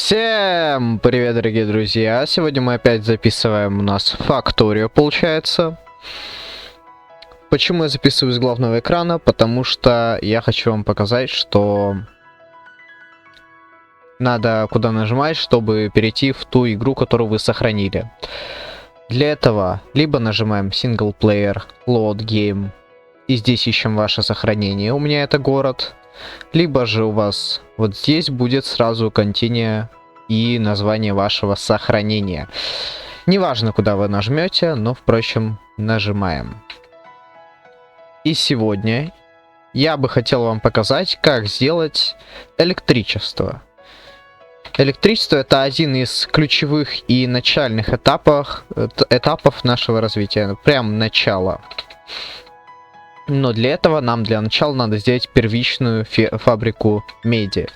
Всем привет, дорогие друзья! Сегодня мы опять записываем у нас факторию, получается. Почему я записываю с главного экрана? Потому что я хочу вам показать, что надо куда нажимать, чтобы перейти в ту игру, которую вы сохранили. Для этого либо нажимаем Single Player, Load Game, и здесь ищем ваше сохранение, у меня это город. Либо же у вас вот здесь будет сразу Continue и название вашего сохранения. Неважно, куда вы нажмете, но, впрочем, нажимаем. И сегодня я бы хотел вам показать, как сделать электричество. Электричество — это один из ключевых и начальных этапов нашего развития. Прям начало. Но для этого нам для начала надо сделать первичную фабрику меди.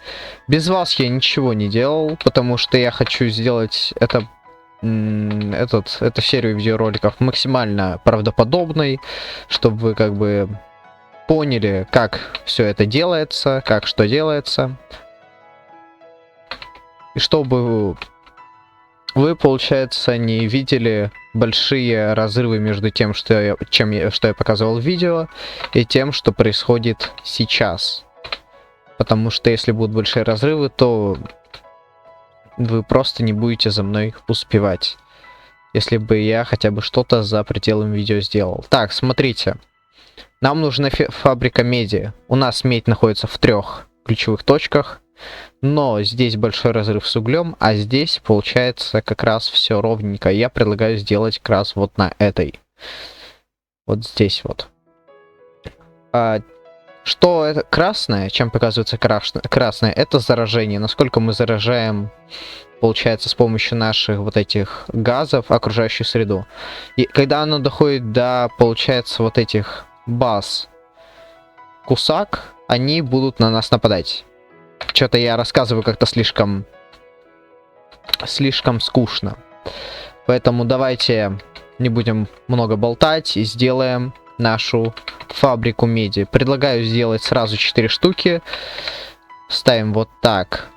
Без вас я ничего не делал, потому что я хочу сделать эту серию видеороликов максимально правдоподобной, чтобы вы как бы поняли, как все это делается, как что делается. И чтобы вы, получается, не видели большие разрывы между тем, что я показывал в видео, и тем, что происходит сейчас. Потому что если будут большие разрывы, то вы просто не будете за мной успевать. Если бы я хотя бы что-то за пределами видео сделал. Так, смотрите. Нам нужна фабрика меди. У нас медь находится в 3 ключевых точках. Но здесь большой разрыв с углем, а здесь получается как раз все ровненько. Я предлагаю сделать как раз вот на этой. Вот здесь вот. Что это красное, чем показывается красное, это заражение. Насколько мы заражаем, получается, с помощью наших вот этих газов окружающую среду. И когда оно доходит до, получается, вот этих баз кусак, они будут на нас нападать. Что-то я рассказываю как-то слишком скучно. Поэтому давайте не будем много болтать и сделаем нашу фабрику меди. Предлагаю сделать сразу 4 штуки. Ставим вот так.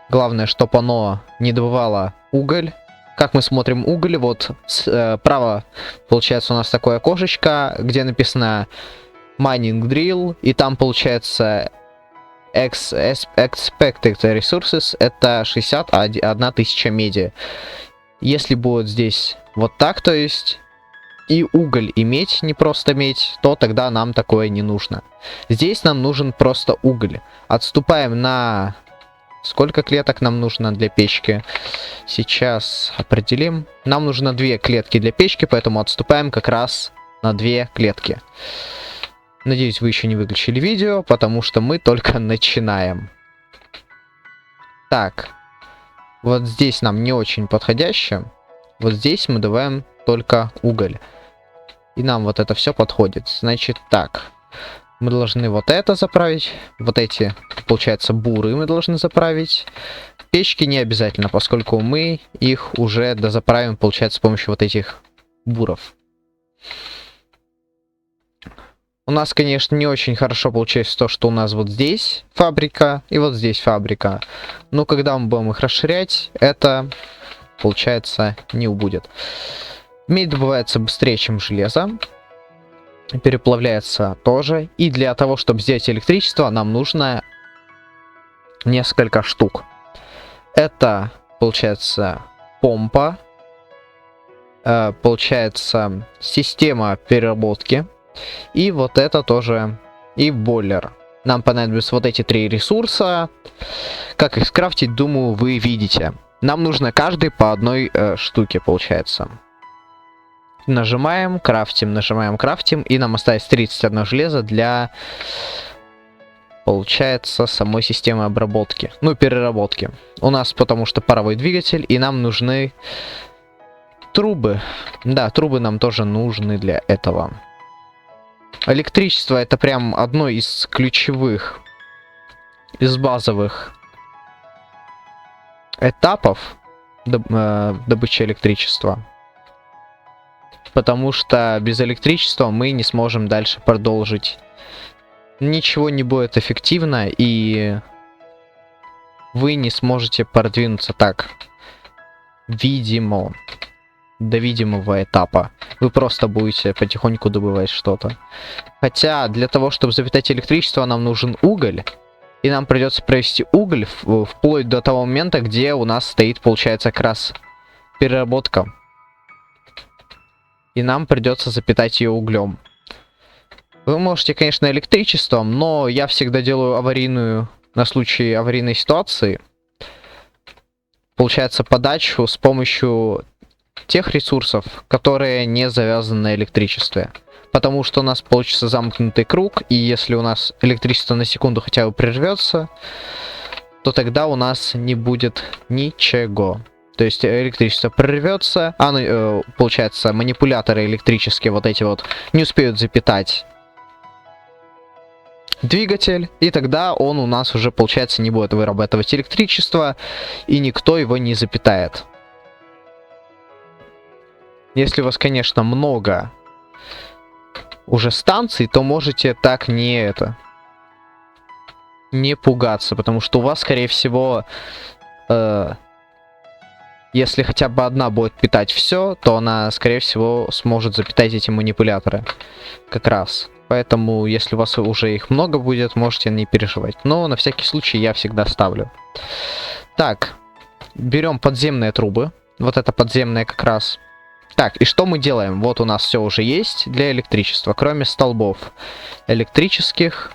Главное, чтобы оно не добывало уголь. Как мы смотрим уголь, вот справа получается у нас такое окошечко, где написано Mining Drill, и там получается Expected Resources — это 61 тысяча меди. Если будет здесь вот так, то есть и уголь, и медь, не просто медь, то тогда нам такое не нужно. Здесь нам нужен просто уголь. Отступаем на... Сколько клеток нам нужно для печки? Сейчас определим. Нам нужно 2 клетки для печки, поэтому отступаем как раз на 2 клетки. Надеюсь, вы еще не выключили видео, потому что мы только начинаем. Так. Вот здесь нам не очень подходяще. Вот здесь мы добавим только уголь. И нам вот это все подходит. Значит, так. Мы должны вот это заправить. Вот эти, получается, буры мы должны заправить. Печки не обязательно, поскольку мы их уже дозаправим, получается, с помощью вот этих буров. У нас, конечно, не очень хорошо получается то, что у нас вот здесь фабрика и вот здесь фабрика. Но когда мы будем их расширять, это, получается, не убудет. Медь добывается быстрее, чем железо. Переплавляется тоже. И для того, чтобы сделать электричество, нам нужно несколько штук. Это, получается, помпа. Получается, система переработки. И вот это тоже, и бойлер. Нам понадобятся вот эти 3 ресурса. Как их скрафтить, думаю, вы видите. Нам нужно каждый по одной штуке, получается. Нажимаем, крафтим, и нам остается 31 железо для, получается, самой системы обработки. Ну, переработки. У нас потому что паровой двигатель, и нам нужны трубы. Да, трубы нам тоже нужны для этого. Электричество — это прям одно из ключевых, из базовых этапов добычи электричества. Потому что без электричества мы не сможем дальше продолжить. Ничего не будет эффективно, и вы не сможете продвинуться так. Видимо. До видимого этапа. Вы просто будете потихоньку добывать что-то. Хотя для того, чтобы запитать электричество, нам нужен уголь. И нам придется провести уголь вплоть до того момента, где у нас стоит, получается, как раз переработка. И нам придется запитать ее углем. Вы можете, конечно, электричеством, но я всегда делаю аварийную, на случай аварийной ситуации. Получается, подачу с помощью тех ресурсов, которые не завязаны на электричестве. Потому что у нас получится замкнутый круг, и если у нас электричество на секунду хотя бы прервется, то тогда у нас не будет ничего. То есть электричество прервется, получается, манипуляторы электрические вот эти вот не успеют запитать двигатель, и тогда он у нас уже, получается, не будет вырабатывать электричество, и никто его не запитает. Если у вас, конечно, много уже станций, то можете так не пугаться, потому что у вас, скорее всего, если хотя бы одна будет питать все, то она, скорее всего, сможет запитать эти манипуляторы. Как раз. Поэтому, если у вас уже их много будет, можете не переживать. Но на всякий случай я всегда ставлю. Так, берем подземные трубы. Вот это подземное как раз. Так, и что мы делаем? Вот у нас все уже есть для электричества, кроме столбов электрических,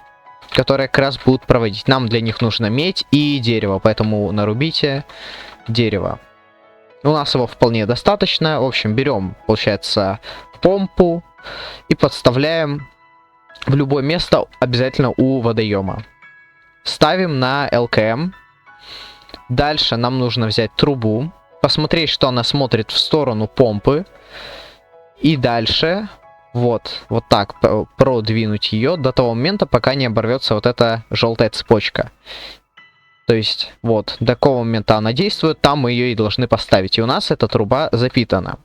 которые как раз будут проводить. Нам для них нужно медь и дерево, поэтому нарубите дерево. У нас его вполне достаточно. В общем, берем, получается, помпу и подставляем в любое место, обязательно у водоема. Ставим на ЛКМ. Дальше нам нужно взять трубу, посмотреть, что она смотрит в сторону помпы. И дальше вот так продвинуть ее до того момента, пока не оборвется вот эта желтая цепочка. То есть вот до какого момента она действует, там мы ее и должны поставить. И у нас эта труба запитана.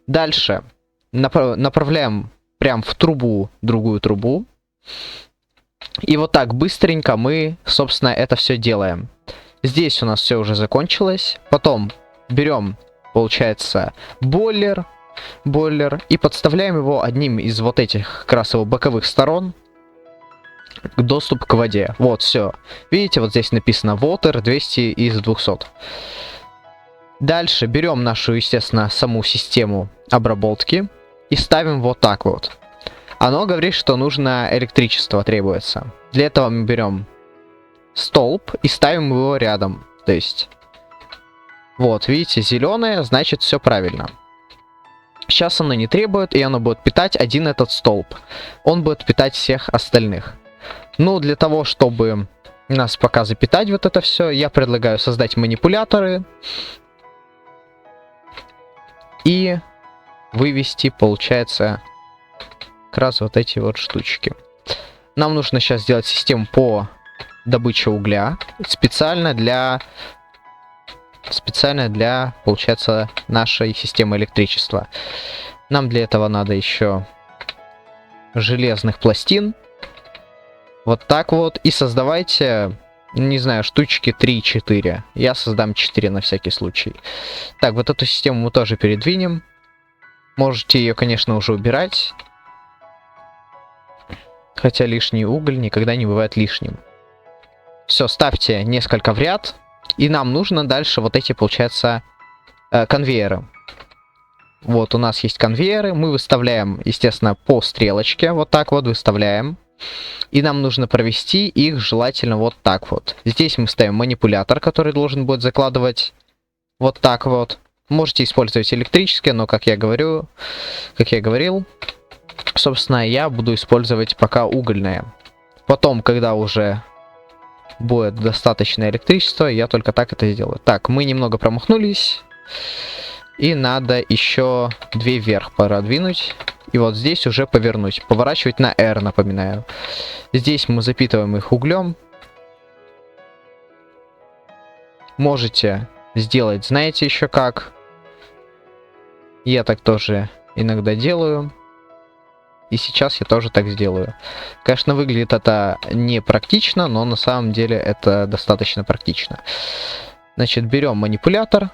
Дальше направляем прям в трубу другую трубу. И вот так быстренько мы, собственно, это все делаем. Здесь у нас все уже закончилось. Потом берем, получается, бойлер и подставляем его одним из вот этих как раз его боковых сторон. Доступ к воде. Вот, все. Видите, вот здесь написано Water 200 из 200. Дальше берем нашу, естественно, саму систему обработки и ставим вот так вот. Оно говорит, что нужно электричество требуется. Для этого мы берем столб и ставим его рядом. То есть, вот, видите, зеленое, значит все правильно. Сейчас оно не требует, и оно будет питать один этот столб. Он будет питать всех остальных. Ну, для того, чтобы нас пока запитать вот это все, я предлагаю создать манипуляторы и вывести, получается, как раз вот эти вот штучки. Нам нужно сейчас сделать систему по добыче угля специально для, получается, нашей системы электричества. Нам для этого надо еще железных пластин. Вот так вот. И создавайте, не знаю, штучки 3-4. Я создам 4 на всякий случай. Так, вот эту систему мы тоже передвинем. Можете ее, конечно, уже убирать. Хотя лишний уголь никогда не бывает лишним. Все, ставьте несколько в ряд. И нам нужно дальше вот эти, получается, конвейеры. Вот у нас есть конвейеры. Мы выставляем, естественно, по стрелочке. Вот так вот выставляем. И нам нужно провести их желательно вот так вот. Здесь мы ставим манипулятор, который должен будет закладывать вот так вот. Можете использовать электрическое, но, как я говорил, собственно, я буду использовать пока угольное. Потом, когда уже будет достаточно электричества, я только так это сделаю. Так, мы немного промахнулись. И надо еще 2 вверх продвинуть. И вот здесь уже повернуть. Поворачивать на R, напоминаю. Здесь мы запитываем их углем. Можете сделать, знаете еще как. Я так тоже иногда делаю. И сейчас я тоже так сделаю. Конечно, выглядит это не практично, но на самом деле это достаточно практично. Значит, берем манипулятор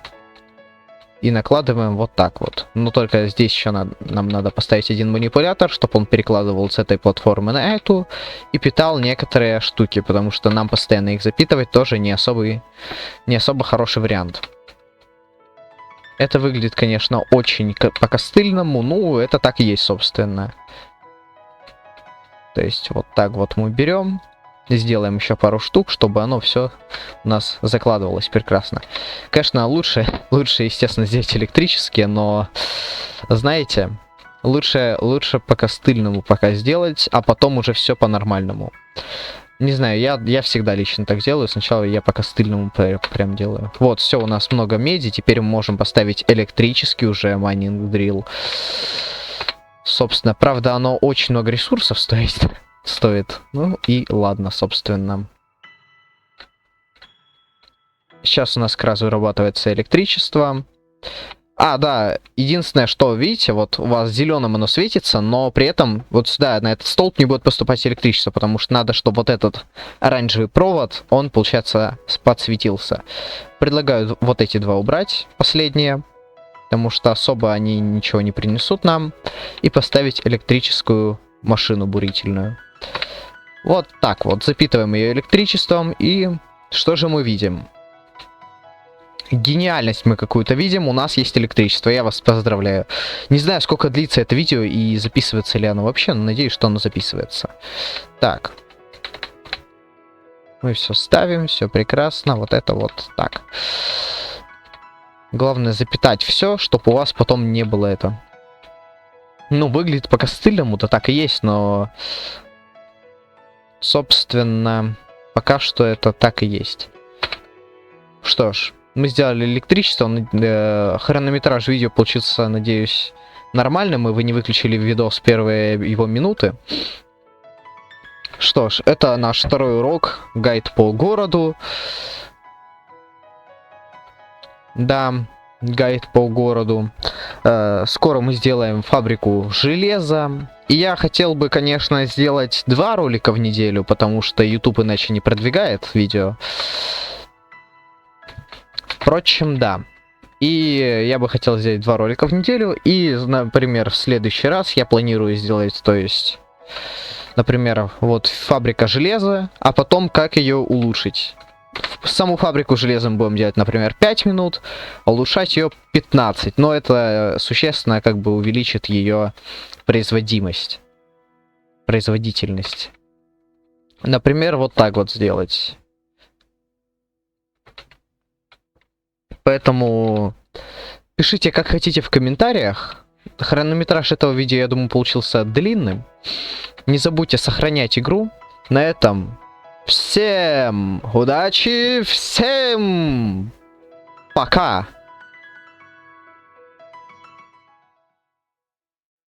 и накладываем вот так вот. Но только здесь еще нам надо поставить один манипулятор, чтобы он перекладывал с этой платформы на эту и питал некоторые штуки, потому что нам постоянно их запитывать тоже не особо хороший вариант. Это выглядит, конечно, очень по-костыльному, ну, это так и есть, собственно. То есть вот так вот мы берем, сделаем еще пару штук, чтобы оно все у нас закладывалось прекрасно. Конечно, лучше, естественно, сделать электрические, но, знаете, лучше по-костыльному пока сделать, а потом уже все по-нормальному. Не знаю, я всегда лично так делаю. Сначала я по-костыльному прям делаю. Вот, все, у нас много меди. Теперь мы можем поставить электрический уже майнинг дрилл. Собственно, правда, оно очень много ресурсов стоит. Ну и ладно, собственно. Сейчас у нас как раз вырабатывается электричество. А, да, единственное, что, видите, вот у вас зеленым оно светится, но при этом вот сюда, на этот столб не будет поступать электричество, потому что надо, чтобы вот этот оранжевый провод, он, получается, подсветился. Предлагаю вот эти два убрать, последние, потому что особо они ничего не принесут нам, и поставить электрическую машину бурительную. Вот так вот, запитываем ее электричеством, и что же мы видим? Гениальность мы какую-то видим, у нас есть электричество, я вас поздравляю. Не знаю, сколько длится это видео и записывается ли оно вообще, но надеюсь, что оно записывается. Так. Мы все ставим, все прекрасно, вот это вот так. Главное запитать все, чтобы у вас потом не было это. Ну, выглядит по-костыльному-то так и есть, но... Собственно, пока что это так и есть. Что ж. Мы сделали электричество, хронометраж видео получился, надеюсь, нормальным, и вы не выключили видос с первой его минуты. Что ж, это наш второй урок, гайд по городу. Да, гайд по городу. Скоро мы сделаем фабрику железа. И я хотел бы, конечно, сделать 2 ролика в неделю, потому что YouTube иначе не продвигает видео. Впрочем, да. И я бы хотел сделать 2 ролика в неделю. И, например, в следующий раз я планирую сделать, то есть, например, вот фабрика железа, а потом как ее улучшить. Саму фабрику железа мы будем делать, например, 5 минут, а улучшать ее 15. Но это существенно как бы увеличит ее производительность. Например, вот так вот сделать. Поэтому пишите, как хотите, в комментариях. Хронометраж этого видео, я думаю, получился длинным. Не забудьте сохранять игру. На этом всем удачи, всем пока!